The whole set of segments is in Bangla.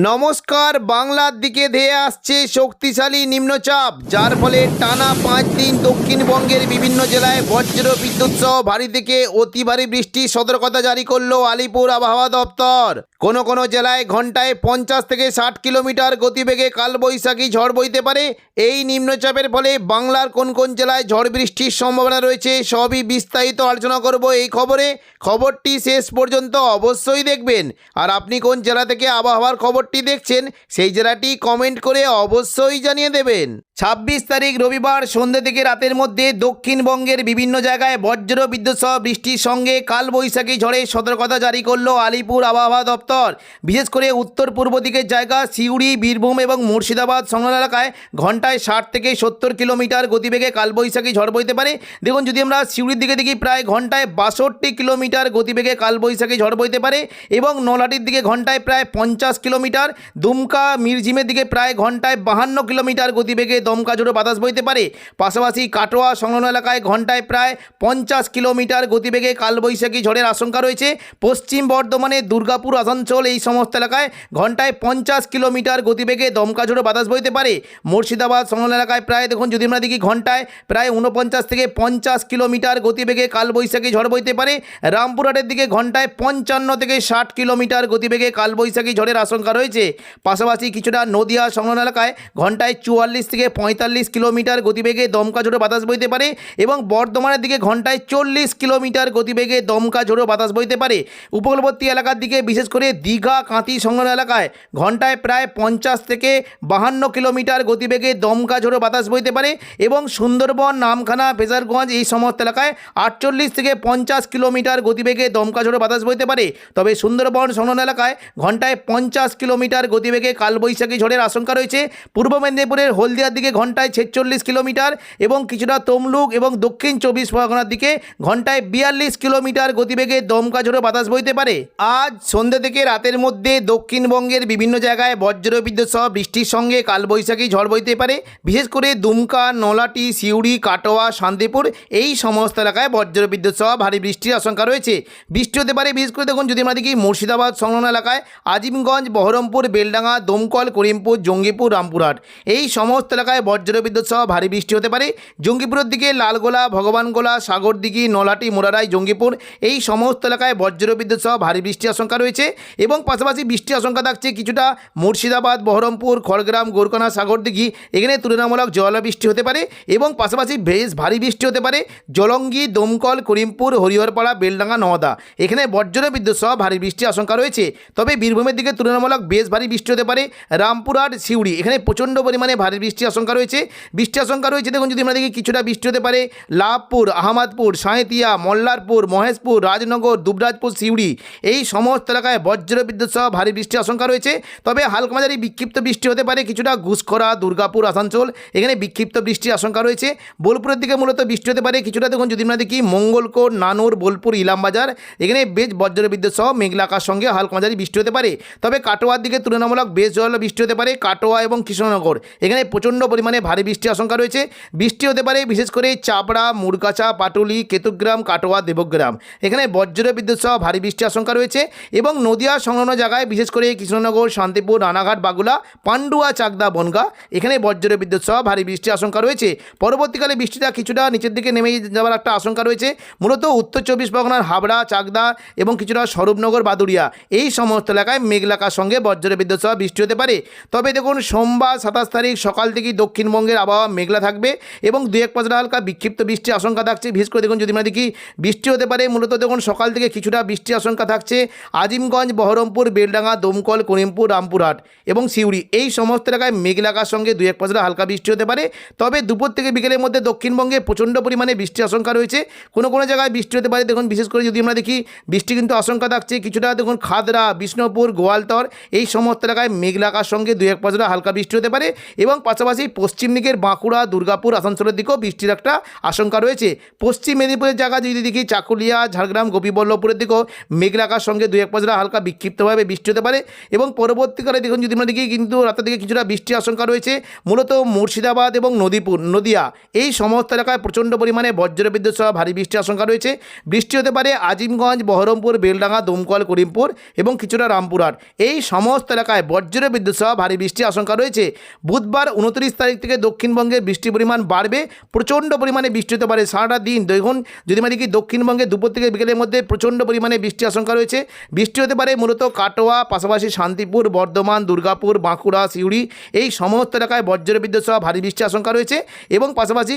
নমস্কার। বাংলার দিকে ধেয়ে আসছে শক্তিশালী নিম্নচাপ, যার ফলে টানা 5 দিন দক্ষিণবঙ্গের বিভিন্ন জেলায় বজ্র বিদ্যুৎ সহ ভারী থেকে অতি ভারী বৃষ্টির সতর্কতা জারি করলো আলিপুর আবহাওয়া দপ্তর। কোনো জেলায় ঘন্টায় 50 থেকে 60 কিলোমিটার গতিবেগে কালবৈশাখী ঝড় বইতে পারে। এই নিম্নচাপের ফলে বাংলার কোন জেলায় ঝড় বৃষ্টির সম্ভাবনা রয়েছে সবই বিস্তারিত আলোচনা করব এই খবরটি শেষ পর্যন্ত অবশ্যই দেখবেন। আর আপনি কোন জেলা থেকে আবহাওয়ার খবরটি দেখছেন সেই জেলাটি কমেন্ট করে অবশ্যই জানিয়ে দেবেন। 26 তারিখ রবিবার সন্ধ্যে থেকে রাতের মধ্যে দক্ষিণবঙ্গের বিভিন্ন জায়গায় বজ্র বিদ্যুৎ সহ বৃষ্টির সঙ্গে কালবৈশাখী ঝড়ের সতর্কতা জারি করলো আলিপুর আবহাওয়া দপ্তর। বিশেষ করে উত্তর পূর্ব দিকের জায়গা সিউড়ি, বীরভূম এবং মুর্শিদাবাদ সংলগ্ন এলাকায় ঘন্টায় 60 থেকে 70 কিলোমিটার গতিবেগে কালবৈশাখী ঝড় বইতে পারে। দেখুন, যদি আমরা সিউড়ির দিকে দেখি প্রায় ঘন্টায় 62 কিলোমিটার গতিবেগে কালবৈশাখী ঝড় বইতে পারে এবং নলহাটির দিকে ঘন্টায় প্রায় 50 কিলোমিটার, দুমকা মিরঝিমের দিকে প্রায় ঘন্টায় 52 কিলোমিটার গতিবেগে দমকা ঝোড়ো বাতাস বইতে পারে। পাশাপাশি কাটোয়া সংলগ্ন এলাকায় ঘন্টায় প্রায় 50 কিলোমিটার গতিবেগে কালবৈশাখী ঝড়ের আশঙ্কা রয়েছে। পশ্চিম বর্ধমানে দুর্গাপুর, আসানসোল এই সমস্ত এলাকায় ঘন্টায় 50 কিলোমিটার গতিবেগে দমকা ঝোড়ো বাতাস বইতে পারে। মুর্শিদাবাদ সংলগ্ন এলাকায় প্রায় দেখুন, যদি আমরা দেখি ঘন্টায় প্রায় 49 থেকে 50 কিলোমিটার গতিবেগে কালবৈশাখী ঝড় বইতে পারে। রামপুরহাটের দিকে ঘন্টায় 55 থেকে 60 কিলোমিটার গতিবেগে কালবৈশাখী ঝড়ের আশঙ্কা রয়েছে। পাশাপাশি কিছুটা নদিয়া সংলগ্ন এলাকায় ঘন্টায় 44 থেকে 45 কিলোমিটার গতিবেগে দমকা ঝোড়ো বাতাস বইতে পারে এবং বর্ধমানের দিকে ঘন্টায় 40 কিলোমিটার গতিবেগে দমকা ঝোড়ো বাতাস বইতে পারে। উপকূলবর্তী এলাকার দিকে বিশেষ করে দীঘা, কাঁথি সংলগ্ন এলাকায় ঘন্টায় প্রায় 50 থেকে 52 কিলোমিটার গতিবেগে দমকা ঝোড়ো বাতাস বইতে পারে এবং সুন্দরবন, নামখানা, ফেজারগঞ্জ এই সমস্ত এলাকায় 48 থেকে 50 কিলোমিটার গতিবেগে দমকা ঝোড়ো বাতাস বইতে পারে। তবে সুন্দরবন সংলগ্ন এলাকায় ঘন্টায় 50 কিলোমিটার গতিবেগে কালবৈশাখী ঝড়ের আশঙ্কা রয়েছে। পূর্ব মেদিনীপুরের হলদিয়ার দিকে ঘন্টায় 46 কিলোমিটার এবং কিছুটা তমলুক এবং দক্ষিণ 24 পরগনার দিকে ঘন্টায় 42 কিলোমিটার গতিবেগে দমকা ঝোড়ো বাতাস বইতে পারে। আজ সন্ধ্যে থেকে রাতের মধ্যে দক্ষিণবঙ্গের বিভিন্ন জায়গায় বজ্র বিদ্যুৎ সহ বৃষ্টির সঙ্গে কালবৈশাখী ঝড় বইতে পারে। বিশেষ করে দুমকা, নলহাটি, সিউড়ি, কাটোয়া, শান্তিপুর এই সমস্ত এলাকায় বজ্র বিদ্যুৎ সহ ভারী বৃষ্টির আশঙ্কা রয়েছে। বৃষ্টি হতে পারে বিশেষ করে দেখুন, যদি আমরা দেখি মুর্শিদাবাদ সংলগ্ন এলাকায় আজিমগঞ্জ, বহরমপুর, বেলডাঙ্গা, দমকল, করিমপুর, জঙ্গিপুর, রামপুরহাট এই সমস্ত এলাকায় বজ্র বিদ্যুৎ সহ ভারী বৃষ্টি হতে পারে। জঙ্গিপুরের দিকে লালগোলা, ভগবানগোলা, সাগরদিঘি, নলহাটি, মোরারাই, জঙ্গিপুর এই সমস্ত এলাকায় বজ্র বিদ্যুৎ সহ ভারী বৃষ্টির আশঙ্কা রয়েছে এবং পাশাপাশি বৃষ্টির আশঙ্কা থাকছে কিছুটা মুর্শিদাবাদ, বহরমপুর, খড়গ্রাম, গোরকানা, সাগরদিঘি এখানে তুলনামূলক জলবৃষ্টি হতে পারে এবং পাশাপাশি বেশ ভারী বৃষ্টি হতে পারে জলঙ্গি, দমকল, করিমপুর, হরিহরপাড়া, বেলডাঙ্গা, নওদা এখানে বজ্র বিদ্যুৎ সহ ভারী বৃষ্টির আশঙ্কা রয়েছে। তবে বীরভূমের দিকে তুলনামূলক বেশ ভারী বৃষ্টি হতে পারে। রামপুরহাট, সিউড়ি এখানে প্রচণ্ড পরিমাণে ভারী বৃষ্টির আশঙ্কা রয়েছে। বৃষ্টির আশঙ্কা রয়েছে দেখুন, যদি আমরা দেখি কিছুটা বৃষ্টি হতে পারে লাভপুর, আহমদপুর, সাঁইতিয়া, মল্লারপুর, মহেশপুর, রাজনগর, দুবরাজপুর, সিউড়ি এই সমস্ত এলাকায় বজ্র বিদ্যুৎ সহ ভারী বৃষ্টির আশঙ্কা রয়েছে। তবে হালকা মাঝারি বিক্ষিপ্ত বৃষ্টি হতে পারে কিছুটা ঘুষখরা, দুর্গাপুর, আসানসোল এখানে বিক্ষিপ্ত বৃষ্টির আশঙ্কা রয়েছে। বোলপুরের দিকে মূলত বৃষ্টি হতে পারে কিছুটা দেখুন, যদি আমরা দেখি মঙ্গলকোট, নানুর, বোলপুর, ইলামবাজার এখানে বেশ বজ্র বিদ্যুৎ সহ মেঘলা আকাশ সঙ্গে হালকা মাঝারি বৃষ্টি হতে পারে। তবে কাটোয়ার দিকে তুলনামূলক বেশ জল বৃষ্টি হতে পারে। কাটোয়া এবং কৃষ্ণনগর এখানে প্রচণ্ড পরিমাণে ভারী বৃষ্টির আশঙ্কা রয়েছে। বৃষ্টি হতে পারে বিশেষ করে চাপড়া, মুরগাছা, পাটুলি, কেতুগ্রাম, কাটোয়া, দেবগ্রাম এখানে বজ্র বিদ্যুৎ সহ ভারী বৃষ্টির আশঙ্কা রয়েছে এবং নদিয়া সংলগ্ন জায়গায় বিশেষ করে কৃষ্ণনগর, শান্তিপুর, রানাঘাট, বাগুলা, পান্ডুয়া, চাকদা, বনগা এখানে বজ্র বিদ্যুৎ সহ ভারী বৃষ্টির আশঙ্কা রয়েছে। পরবর্তীকালে বৃষ্টিটা কিছুটা নিচের দিকে নেমে যাওয়ার একটা আশঙ্কা রয়েছে। মূলত উত্তর 24 পরগনার হাবড়া, চাকদা এবং কিছুটা স্বরূপনগর, বাদুড়িয়া এই সমস্ত এলাকায় মেঘলাকার সঙ্গে বজ্র বিদ্যুৎ সহ বৃষ্টি হতে পারে। তবে দেখুন, সোমবার 27 তারিখ সকাল থেকে দক্ষিণবঙ্গের আবহাওয়া মেঘলা থাকবে এবং 2-1 হালকা বিক্ষিপ্ত বৃষ্টির আশঙ্কা থাকছে। বিশেষ করে দেখুন, যদি আমরা দেখি বৃষ্টি হতে পারে মূলত দেখুন সকাল থেকে কিছুটা বৃষ্টির আশঙ্কা থাকছে আজিমগঞ্জ, বহরমপুর, বেলডাঙ্গা, দমকল, করিমপুর, রামপুরহাট এবং সিউড়ি এই সমস্ত এলাকায় মেঘলাকার সঙ্গে 2-1 হালকা বৃষ্টি হতে পারে। তবে দুপুর থেকে বিকেলের মধ্যে দক্ষিণবঙ্গে প্রচণ্ড পরিমাণে বৃষ্টির আশঙ্কা রয়েছে। কোনো জায়গায় বৃষ্টি হতে পারে। দেখুন, বিশেষ করে যদি আমরা দেখি বৃষ্টি কিন্তু আশঙ্কা থাকছে কিছুটা দেখুন খাদরা, বিষ্ণুপুর, গোয়ালতর এই সমস্ত এলাকায় মেঘলা আকাশ সঙ্গে 2-1 পশলা হালকা বৃষ্টি হতে পারে এবং পাশাপাশি পশ্চিম দিকের বাঁকুড়া, দুর্গাপুর, আসানসোলের দিকেও বৃষ্টির একটা আশঙ্কা রয়েছে। পশ্চিম মেদিনীপুরের জায়গা যদি দেখি চাকুলিয়া, ঝাড়গ্রাম, গোপীবল্লভপুরের দিকেও মেঘলা আকাশ সঙ্গে 2-1 পশলা হালকা বিক্ষিপ্তভাবে বৃষ্টি হতে পারে এবং পরবর্তীকালে দেখুন যদি আমরা দেখি কিন্তু রাতের দিকে কিছুটা বৃষ্টির আশঙ্কা রয়েছে মূলত মুর্শিদাবাদ এবং নদিয়া এই সমস্ত এলাকায় প্রচণ্ড পরিমাণে বজ্রবিদ্যুৎ সহ ভারী বৃষ্টির আশঙ্কা রয়েছে। বৃষ্টি হতে পারে আজিমগঞ্জ, বহরমপুর, বেলডাঙ্গা, দমকল, করিমপুর এবং কিছুটা রামপুরহাট এই সমস্ত এলাকায় বজ্রবিদ্যুৎ সহ ভারী বৃষ্টির আশঙ্কা রয়েছে। বুধবার 29 তারিখ থেকে দক্ষিণবঙ্গে বৃষ্টির পরিমাণ বাড়বে, প্রচণ্ড পরিমাণে বৃষ্টি হতে পারে সারাটা দিন। দেখুন যদি মানে কি দক্ষিণবঙ্গে দুপুর থেকে বিকেলের মধ্যে প্রচণ্ড পরিমাণে বৃষ্টির আশঙ্কা রয়েছে। বৃষ্টি হতে পারে মূলত কাটোয়া, পাশাপাশি শান্তিপুর, বর্ধমান, দুর্গাপুর, বাঁকুড়া, সিউড়ি এই সমস্ত এলাকায় বজ্রবিদ্যুৎ সহ ভারী বৃষ্টির আশঙ্কা রয়েছে এবং পাশাপাশি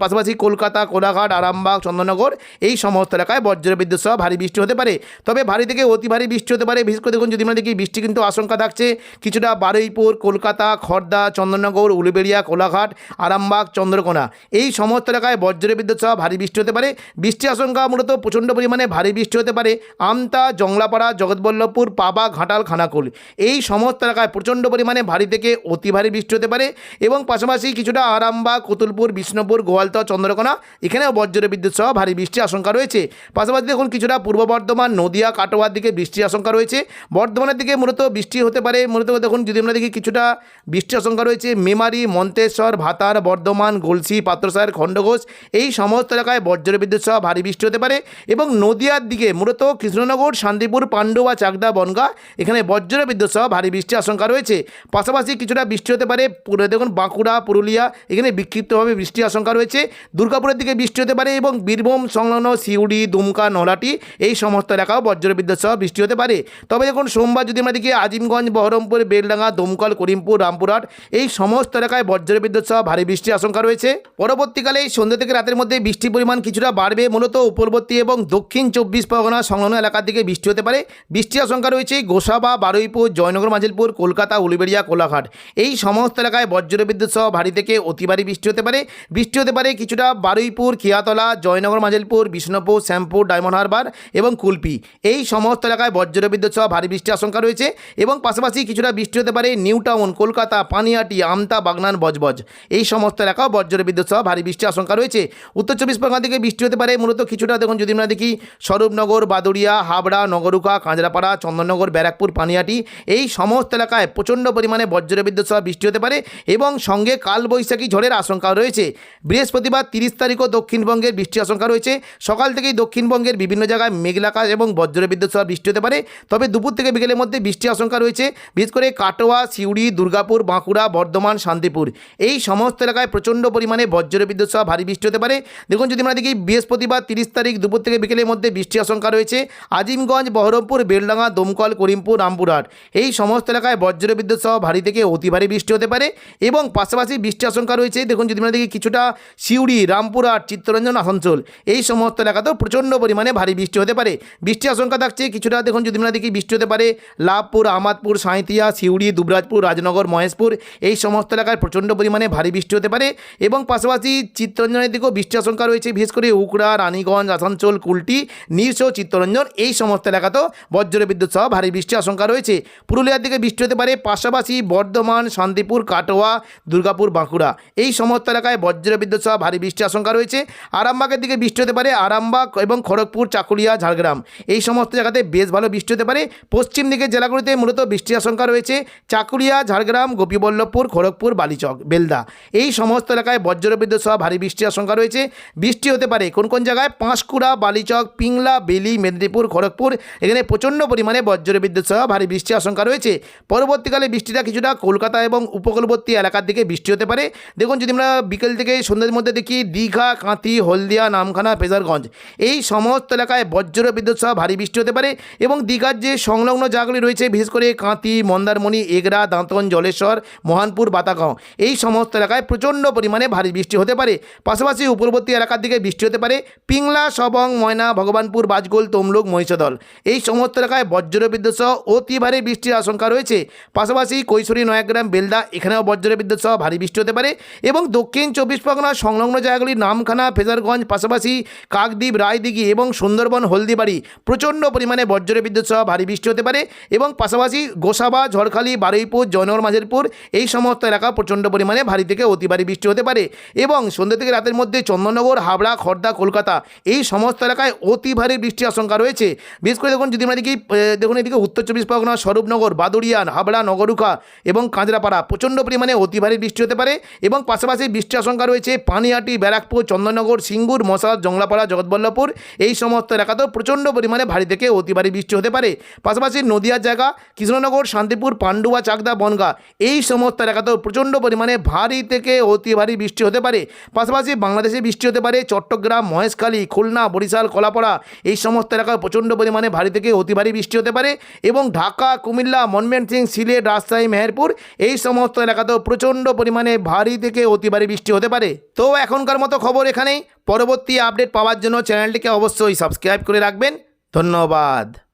পাশাপাশি কলকাতা, কোলাঘাট, আরামবাগ, চন্দননগর এই সমস্ত এলাকায় বজ্রবিদ্যুৎ সহ ভারী বৃষ্টি হতে পারে। তবে ভারী থেকে অতি ভারী বৃষ্টি হতে পারে। বিশেষ করে দেখুন যদি আমরা দেখি বৃষ্টি কিন্তু আশঙ্কা থাকছে কিছুটা বারুইপুর, কলকাতা, খড়দা, চন্দননগর, উলুবেড়িয়া, কোলাঘাট, আরামবাগ, চন্দ্রকোনা এই সমস্ত এলাকায় বজ্রবিদ্যুৎ সহ ভারী বৃষ্টি হতে পারে। বৃষ্টি আশঙ্কা মূলত প্রচণ্ড পরিমাণে ভারী বৃষ্টি হতে পারে আমতা, জংলাপাড়া, জগৎবল্লভপুর, পাবা, ঘাটাল, খানাকুল এই সমস্ত এলাকায় প্রচণ্ড পরিমাণে ভারী থেকে অতি ভারী বৃষ্টি হতে পারে এবং পাশাপাশি কিছুটা আরামবাগ, কতুলপুর, বিষ্ণুপুর, গোয়ালতোড়, চন্দ্রকোনা এখানেও বজ্রবিদ্যুৎ সহ ভারী বৃষ্টির আশঙ্কা রয়েছে। পাশাপাশি দেখুন কিছুটা পূর্ব বর্ধমান, নদিয়া, কাটোয়ার দিকে বৃষ্টির আশঙ্কা রয়েছে। বর্ধমানের দিকে মূলত বৃষ্টি হতে পারে মূলত দেখুন যদি আমরা দেখি কিছুটা বৃষ্টির আশঙ্কা রয়েছে মেমারি, মন্তেশ্বর, ভাতার, বর্ধমান, গলসি, পাত্রসাহের, খণ্ডঘোষ এই সমস্ত এলাকায় বজ্রবিদ্যুৎ সহ ভারী বৃষ্টি হতে পারে এবং নদিয়ার দিকে মূলত কৃষ্ণনগর, শান্তিপুর, পান্ডুয়া, চাকদা, বনগাঁ এখানে বজ্রবিদ্যুৎ সহ ভারী বৃষ্টির আশঙ্কা রয়েছে। পাশাপাশি কিছুটা বৃষ্টি হতে পারে দেখুন বাঁকুড়া, পুরুলিয়া এখানে বিক্ষিপ্তভাবে বৃষ্টির আশঙ্কা রয়েছে। দুর্গাপুরের দিকে বৃষ্টি হতে পারে এবং বীরভূম সংলগ্ন সিউড়ি, দুমকা, নলাটি এই সমস্ত এলাকাও বজ্রবিদ্যুৎ সহ বৃষ্টি হতে পারে। তবে দেখুন সোমবার যদি আমরা দেখি আজিমগঞ্জ, বহরমপুর, বেলডাঙ্গা, দমকল, করিমপুর, রামপুরহাট এই সমস্ত এলাকায় বজ্রবিদ্যুৎ সহ ভারী বৃষ্টির আশঙ্কা রয়েছে। পরবর্তীকালে এই সন্ধ্যা থেকে রাতের মধ্যে বৃষ্টির পরিমাণ কিছুটা বাড়বে মূলত উপরবর্তী এবং দক্ষিণ 24 পরগনা সংলগ্ন এলাকার দিকে বৃষ্টি হতে পারে। বৃষ্টির আশঙ্কা রয়েছে গোসাবা, বারুইপুর, জয়নগর, মাজিলপুর, কলকাতা, উলুবেড়িয়া, কোলাঘাট এই সমস্ত এলাকায় বজ্রবিদ্যুৎ সহ ভারী থেকে অতি ভারী বৃষ্টি হতে পারে। বৃষ্টি হতে পারে কিছুটা বারুইপুর, খিয়াতলা, জয়নগর, মাজিলপুর, বিষ্ণুপুর, শ্যামপুর, ডায়মন্ড হারবার এবং কুলপি এই সমস্ত এলাকায় বজ্রবিদ্যুৎ সহ ভারী বৃষ্টির আশঙ্কা রয়েছে এবং পাশাপাশি কিছুটা বৃষ্টি হতে পারে নিউ টাউন, কলকাতা, পানিহাটি, আমতা, বাগনান, বজবজ এই সমস্ত এলাকাও বজ্রবিদ্যুৎ সহ ভারী বৃষ্টির আশঙ্কা রয়েছে। উত্তর 24 পরগনা থেকে বৃষ্টি হতে পারে মূলত কিছুটা দেখুন যদি আমরা দেখি স্বরূপনগর, বাদুড়িয়া, হাবড়া, নগরুকা, কাঁচরাপাড়া, চন্দননগর, ব্যারাকপুর, পানিহাটি এই সমস্ত এলাকায় প্রচণ্ড পরিমাণে বজ্রবিদ্যুৎ সহ বৃষ্টি হতে পারে এবং সঙ্গে কালবৈশাখী ঝড়ের আশঙ্কা রয়েছে। বৃহস্পতিবার 30 তারিখও দক্ষিণবঙ্গের বৃষ্টির আশঙ্কা রয়েছে। সকাল থেকেই দক্ষিণবঙ্গের বিভিন্ন জায়গায় মেঘলা আকাশ এবং বজ্রবিদ্যুৎ সহ বৃষ্টি হতে পারে। তবে দুপুর থেকে বিকেলের মধ্যে বৃষ্টির আশঙ্কা রয়েছে বিশেষ করে কাটোয়া, সিউড়ি, দুর্গাপুর, বাঁকুড়া, বর্ধমান, শান্তিপুর এই সমস্ত এলাকায় প্রচণ্ড পরিমাণে বজ্রবিদ্যুৎ সহ ভারী বৃষ্টি হতে পারে। দেখুন যদি আমরা দেখি বৃহস্পতিবার 30 তারিখ দুপুর থেকে বিকেলের মধ্যে বৃষ্টির আশঙ্কা রয়েছে আজিমগঞ্জ, বহরমপুর, বেলডাঙ্গা, দমকল, করিমপুর, রামপুরহাট এই সমস্ত এলাকায় বজ্রবিদ্যুৎ সহ ভারী থেকে অতি ভারী বৃষ্টি হতে পারে এবং পাশাপাশি বৃষ্টির আশঙ্কা রয়েছে দেখুন যদি আমরা দেখি কিছুটা সিউড়ি, রামপুরহাট, চিত্তরঞ্জন, আসানসোল এই সমস্ত এলাকাতেও প্রচণ্ড পরিমাণে ভারী বৃষ্টি হতে পারে। বৃষ্টির আশঙ্কা থাকছে কিছুটা দেখুন যদি আমরা দেখি বৃষ্টি হতে পারে লাভপুর, আহমদপুর, সাঁইথিয়া, সিউড়ি, দুবরাজপুর, রাজনগর, মহেশপুর এই সমস্ত এলাকায় প্রচণ্ড পরিমাণে ভারী বৃষ্টি হতে পারে এবং পাশাপাশি চিত্তরঞ্জনের দিকেও বৃষ্টির আশঙ্কা রয়েছে বিশেষ করে উকড়া, রানীগঞ্জ, আসানসোল, কুলটি, নিরসো, চিত্তরঞ্জন এই সমস্ত এলাকাতেও বজ্রবিদ্যুৎ সহ ভারী বৃষ্টির আশঙ্কা রয়েছে। পুরুলিয়ার দিকে বৃষ্টি হতে পারে পাশাপাশি বর্ধমান, শান্তিপুর, কাটোয়া, দুর্গাপুর, বাঁকুড়া এই সমস্ত এলাকায় বজ্রবিদ্যুৎ সহ ভারী বৃষ্টির আশঙ্কা রয়েছে। আরামবাগের দিকে বৃষ্টি হতে পারে আরামবাগ এবং খড়গপুর, চাকুলিয়া, ঝাড়গ্রাম এই সমস্ত জায়গাতে বেশ ভালো বৃষ্টি হতে পারে। পশ্চিম দিকের জেলাগুলিতে মূলত বৃষ্টির আশঙ্কা রয়েছে চাকুলিয়া, ঝাড়গ্রাম, গোপীবল্লভপুর, খড়গপুর, বালিচক, বেলদা এই সমস্ত এলাকায় বজ্রবিদ্যুৎ সহ ভারী বৃষ্টির আশঙ্কা রয়েছে। বৃষ্টি হতে পারে কোন কোন জায়গায় পাঁশকুড়া, বালিচক, পিংলা, বেলি, মেদিনীপুর, খড়গপুর এখানে প্রচণ্ড পরিমাণে বজ্রবিদ্যুৎ সহ ভারী বৃষ্টির আশঙ্কা রয়েছে। পরবর্তীকালে বৃষ্টিটা কিছুটা কলকাতা এবং উপকূলবর্তী এলাকার দিকে বৃষ্টি হতে পারে। দেখুন যদি আমরা বিকেল থেকে সন্ধ্যের মধ্যে দেখি দীঘা, কাঁথি, হলদিয়া, নামখানা, ফেজারগঞ্জ এই সমস্ত এলাকায় বজ্রবিদ্যুৎ সহ ভারী বৃষ্টি হতে পারে এবং দীঘার যে সংলগ্ন জায়গাগুলি রয়েছে বিশেষ করে কাঁথি, মন্দারমণি, এগরা, দাঁতন, জলেশ্বর, মহানপুর, বাতাগাঁও এই সমস্ত এলাকায় প্রচণ্ড পরিমাণে ভারী বৃষ্টি হতে পারে। পাশাপাশি উপরবর্তী এলাকার দিকে বৃষ্টি হতে পারে পিংলা, সবং, ময়না, ভগবানপুর, বাজগোল, তমলুক, মহিষাদল এই সমস্ত এলাকায় বজ্রবিদ্যুৎ সহ অতি ভারী বৃষ্টির আশঙ্কা রয়েছে। পাশাপাশি কৈশোরী, নয়াগ্রাম, বেলদা এখানেও বজ্রবিদ্যুৎ সহ ভারী বৃষ্টি হতে পারে এবং দক্ষিণ 24 পরগনা সংলগ্ন জায়গাগুলি নামখানা, ফেজারগঞ্জ, পাশাপাশি কাকদ্বীপ, রায়দিঘি এবং সুন্দরবন, হলদিবাড়ি প্রচণ্ড পরিমাণে বজ্রবিদ্যুৎ সহ ভারী বৃষ্টি হতে পারে এবং এবং পাশাপাশি গোসাবা, ঝড়খালি, বারুইপুর, জয়নগর, মাঝেরপুর এই সমস্ত এলাকা প্রচণ্ড পরিমাণে ভারী থেকে অতি ভারী বৃষ্টি হতে পারে। এবং সন্ধ্যা থেকে রাতের মধ্যে চন্দননগর, হাবড়া, খড়দা, কলকাতা এই সমস্ত এলাকায় অতি ভারী বৃষ্টির আশঙ্কা রয়েছে। বিশেষ করে দেখুন, যদি আমরা দেখি দেখুন এদিকে উত্তর চব্বিশ পরগনা, স্বরূপনগর, বাদুড়িয়ান, হাবড়া, নগরুখা এবং কাঁচরাপাড়া প্রচণ্ড পরিমাণে অতি ভারী বৃষ্টি হতে পারে। এবং পাশাপাশি বৃষ্টির আশঙ্কা রয়েছে পানিহাটি, ব্যারাকপুর, চন্দননগর, সিঙ্গুর, মশাল, জংলাপাড়া, জগৎবল্লভপুর এই সমস্ত এলাকাতেও প্রচণ্ড পরিমাণে ভারী থেকে অতি ভারী বৃষ্টি হতে পারে। পাশাপাশি নদিয়ার জায়গা কৃষ্ণনগর, শান্তিপুর, পান্ডুয়া, চাকদা, বনগাঁ এই সমস্ত এলাকাতেও প্রচণ্ড পরিমাণে ভারী থেকে অতি ভারী বৃষ্টি হতে পারে। পাশাপাশি বাংলাদেশে বৃষ্টি হতে পারে চট্টগ্রাম, মহেশখালী, খুলনা, বরিশাল, কলাপাড়া এই সমস্ত এলাকায় প্রচণ্ড পরিমাণে ভারী থেকে অতি ভারী বৃষ্টি হতে পারে। এবং ঢাকা, কুমিল্লা, ময়মনসিংহ, সিলেট, রাজশাহী, মেহেরপুর এই সমস্ত এলাকাতেও প্রচণ্ড পরিমাণে ভারী থেকে অতি ভারী বৃষ্টি হতে পারে। তো এখনকার মতো খবর এখানেই। পরবর্তী আপডেট পাওয়ার জন্য চ্যানেলটিকে অবশ্যই সাবস্ক্রাইব করে রাখবেন। ধন্যবাদ।